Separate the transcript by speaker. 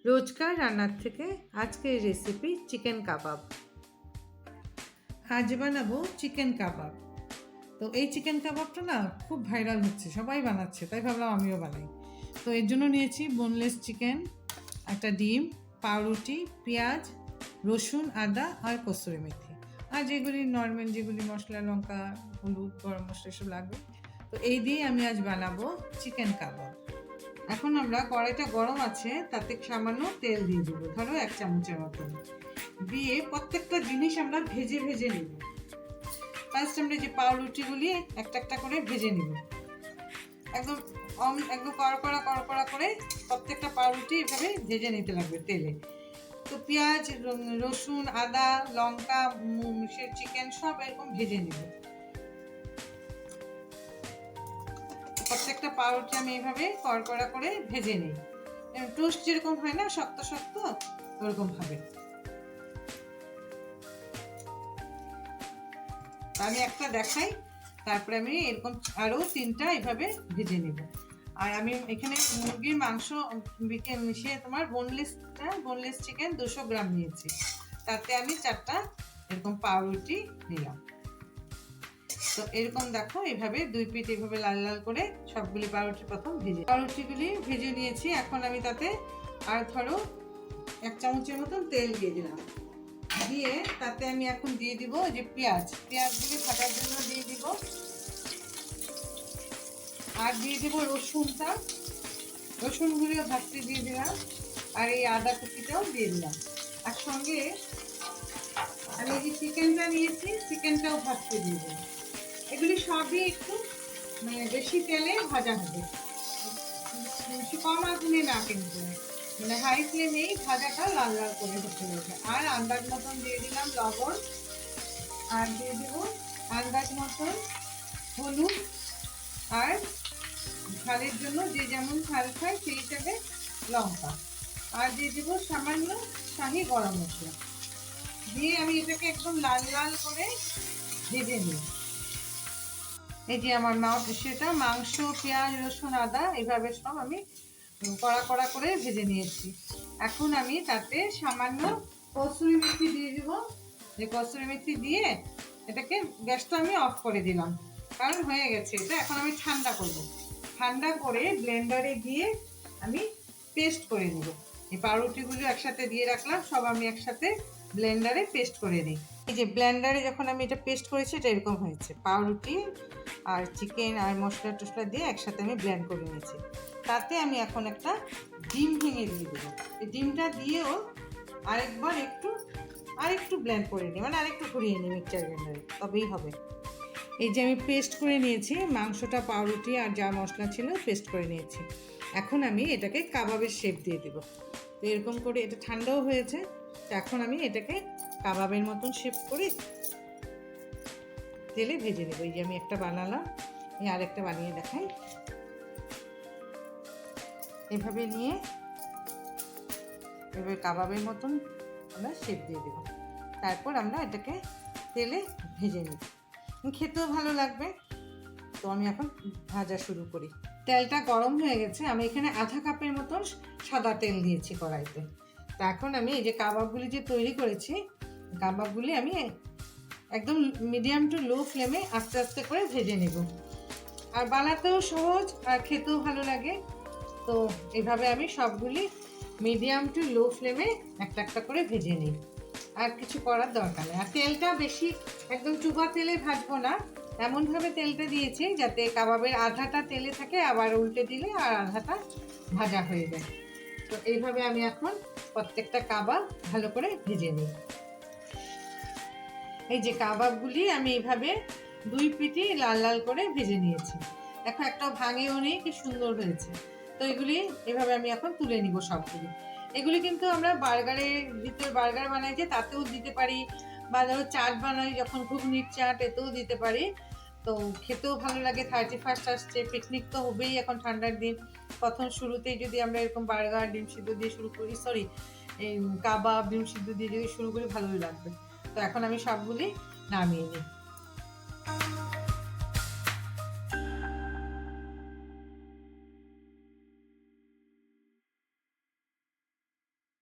Speaker 1: রোজকার রান্নার থেকে আজকের রেসিপি চিকেন কাবাব। আজ বানাবো চিকেন কাবাব। তো এই চিকেন কাবাবটা না খুব ভাইরাল হচ্ছে, সবাই বানাচ্ছে, তাই ভাবলাম আমিও বানাই। তো এর জন্য নিয়েছি বোনলেস চিকেন, একটা ডিম, পাউরুটি, পেঁয়াজ, রসুন, আদা আর কসুরি মেথি, আর যেগুলি নর্মাল যেগুলি মশলা, লঙ্কা, হলুদ, গরম মশলা এসব লাগবে। তো এই দিয়ে আমি আজ বানাবো চিকেন কাবাব। এখন আমরা কড়াইটা গরম আছে, তাতে সামান্য তেল দিয়ে দেবো, ধরো 1 চামচের মতন দিয়ে প্রত্যেকটা জিনিস আমরা ভেজে ভেজে নিব। ফার্স্ট আমরা যে পাউরুটিগুলি একটা একটা করে ভেজে নিব, একদম একদম কড়কড়া করে প্রত্যেকটা পাউরুটি এভাবে ভেজে নিতে লাগবে তেলে। তো পেঁয়াজ, রসুন, আদা, লঙ্কা, চিকেন সব এরকম ভেজে নিব। প্রত্যেকটা পাউরুটি আমি এইভাবে কড়কড়া করে ভেজে নিই, টোস্ট যেরকম হয় না শক্ত শক্ত, ওরকম ভাবে। আমি একটা দেখাই, তারপরে আমি এরকম আরো 3টা এইভাবে ভেজে নিব। আর আমি এখানে মুরগির মাংস মিশিয়ে তোমার বোনলেস চিকেন 200 গ্রাম নিয়েছি, তাতে আমি 4টা এরকম পাউরুটি নিলাম। তো এরকম দেখো এইভাবে 2 পিঠ এইভাবে লাল লাল করে সবগুলি পাউরুটিগুলি ভেজে নিয়েছি। এখন আমি তাতে আর ধরো 1 চামচের মতন তেল দিয়ে দিলাম, দিয়ে তাতে আমি এখন দিয়ে দিব যে পেঁয়াজগুলি ভাজার জন্য দিয়ে দিব, আর দিয়ে দিব রসুনগুলিও ভাজতে দিয়ে দিলাম, আর এই আদা কুচিটাও দিয়ে দিলাম। আর সঙ্গে আমি যে চিকেনটা নিয়েছি চিকেনটাও ভাজতে দিয়ে দিলাম। এগুলি সবই একটু বেশি তেলে ভাজা হবে, কম আগুনে না, কিন্তু হাই ফ্লেমেই ভাজাটা লাল লাল করে হতে হবে। আর আন্দাজ মতন দিয়ে দিলাম লবণ, আর দিয়ে দেব আন্দাজ মতন হলুদ, আর ঝালের জন্য যে যেমন ঝাল খায় সেই হিসাবে লঙ্কা, আর দিয়ে দেবো সামান্য শাহি গরম মশলা দিয়ে আমি এটাকে একদম লাল লাল করে ভেজে নিই। এই যে আমার মাংস, পেঁয়াজ, রসুন, আদা এইভাবে সব আমি কড়া করে ভেজে নিয়েছি। এখন আমি তাতে সামান্য কসুরি মেথি দিয়ে দিব। যে কসুরি মেথি দিয়ে এটাকে গ্যাসটা আমি অফ করে দিলাম, কারণ হয়ে গেছে এটা। এখন আমি ঠান্ডা করে ব্লেন্ডারে দিয়ে আমি পেস্ট করে নেব। এই পাউরুটিগুলো একসাথে দিয়ে রাখলাম, সব আমি একসাথে ব্লেন্ডারে পেস্ট করে নিই। এই যে ব্লেন্ডারে যখন আমি এটা পেস্ট করেছি, এটা এরকম হয়েছে। পাউরুটি আর চিকেন আর মশলা টশলা দিয়ে একসাথে আমি ব্লেন্ড করে নিয়েছি। তাতে আমি এখন একটা ডিম ভেঙে দিয়ে দেবো। এই ডিমটা দিয়েও আরেকটু ব্লেন্ড করে নিই, মানে আরেকটু ঘুরিয়ে নিই মিক্সচার গ্রাইন্ডারে, তবেই হবে। এই যে আমি পেস্ট করে নিয়েছি মাংসটা, পাউরুটি আর যা মশলা ছিল পেস্ট করে নিয়েছি। এখন আমি এটাকে কাবাবের শেপ দিয়ে দেবো। তো এরকম করে এটা ঠান্ডাও হয়েছে, তো এখন আমি এটাকে কাবাবের মতন শেপ করে তেলে ভেজে নেবো। এই যে আমি একটা বানালাম, এই আরেকটা বানিয়ে দেখাই। এভাবে নিয়ে এভাবে কাবাবের মতন আমরা শেপ দিয়ে দেবো, তারপর আমরা এটাকে তেলে ভেজে নিই, খেতেও ভালো লাগবে। তো আমি এখন ভাজা শুরু করি। তেলটা গরম হয়ে গেছে, আমি এখানে আধা কাপের মতন সাদা তেল দিয়েছি কড়াইতে। তা এখন আমি এই যে কাবাবগুলি যে তৈরি করেছি, কাবাবগুলি আমি একদম মিডিয়াম টু লো ফ্লেমে আস্তে আস্তে করে ভেজে নেব। আর বানাতেও সহজ আর খেতেও ভালো লাগে। তো এইভাবে আমি সবগুলি মিডিয়াম টু লো ফ্লেমে একটা একটা করে ভেজে নিই, আর কিছু করার দরকার নেই। আর তেলটা বেশি একদম চুবা তেলে ভাজবো না, এমনভাবে তেলটা দিয়েছি যাতে কাবাবের আধাটা তেলে থাকে, আবার উল্টে দিলে আর আধাটা ভাজা হয়ে যায়। তো এইভাবে আমি এখন প্রত্যেকটা কাবাব ভালো করে ভেজে নিই। এই যে কাবাবগুলি আমি এইভাবে 2 পিঠই লাল লাল করে ভেজে নিয়েছি। এখন একটাও ভাঙেও নেই, কি সুন্দর হয়েছে। তো এগুলি এভাবে আমি এখন তুলে নিব সবগুলি। এগুলি কিন্তু আমরা বার্গারের ভিতরে বার্গার বানাই যে তাতেও দিতে পারি, বা ধরো চাট বানাই যখন ঘুগনির চাট, এতেও দিতে পারি। তো খেতেও ভালো লাগে। 31 আসছে, পিকনিক তো হবেই এখন ঠান্ডার দিন। প্রথম শুরুতেই যদি আমরা এরকম বার্গার ডিম সিদ্ধ দিয়ে শুরু করি, এই কাবাব ডিম সিদ্ধ দিয়ে যদি শুরু করি, ভালোই লাগবে। তো এখন আমি সবগুলি নামিয়ে নিই।